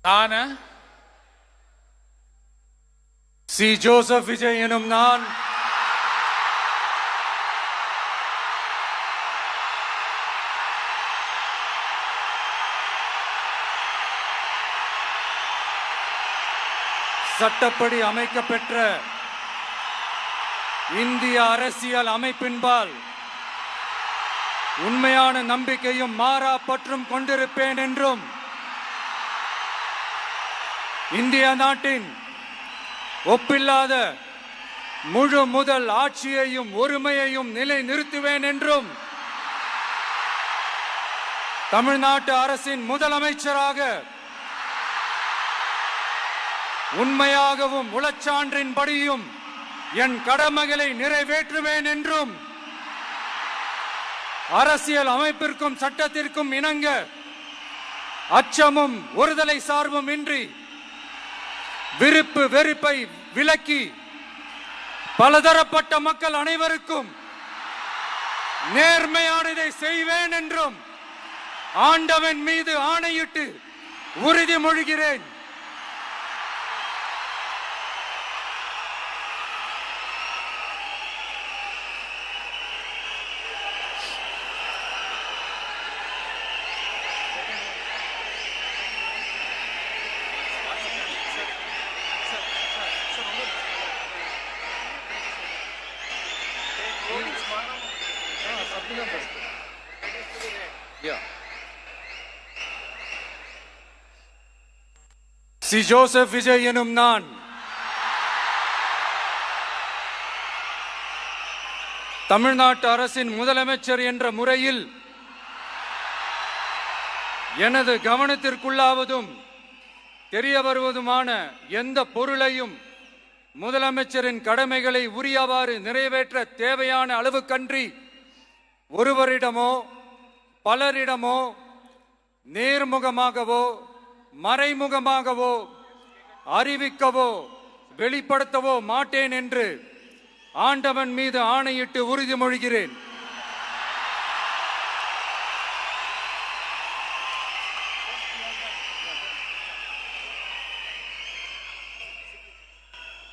நான் C. Joseph Vijay எனும் நான் சட்டப்படி அமைக்கப்பெற்ற இந்திய அரசியல் அமைப்பின்பால் உண்மையான நம்பிக்கையும் மாறா பற்றும் கொண்டிருப்பேன் என்றும் இந்திய நாட்டின் ஒப்பில்லாத முழு முதல் ஆட்சியையும் ஒருமையையும் நிலை நிறுத்துவேன் என்றும் தமிழ்நாட்டு அரசின் முதலமைச்சராக உண்மையாகவும் உளச்சான்றின்படியும் என் கடமைகளை நிறைவேற்றுவேன் என்றும் அரசியல் அமைப்பிற்கும் சட்டத்திற்கும் இணங்க அச்சமும் ஒருதலை சார்பும் இன்றி விருப்பு வெறுப்பை விலக்கி பலதரப்பட்ட மக்கள் அனைவருக்கும் நேர்மையானதை செய்வேன் என்றும் ஆண்டவன் மீது ஆணையிட்டு உறுதிமொழிகிறேன். சி. ஜோசப் விஜய் எனும் நான் தமிழ்நாட்டு அரசின் முதலமைச்சர் என்ற முறையில் எனது கவனத்திற்குள்ளாவதும் தெரிய வருவதுமான எந்த பொருளையும் முதலமைச்சரின் கடமைகளை உரியவாறு நிறைவேற்ற தேவையான அளவுக்கன்றி ஒருவரிடமோ பலரிடமோ நேர்முகமாகவோ மறைமுகமாகவோ அறிவிக்கவோ வெளிப்படுத்தவோ மாட்டேன் என்று ஆண்டவன் மீது ஆணையிட்டு உறுதிமொழிகிறேன்.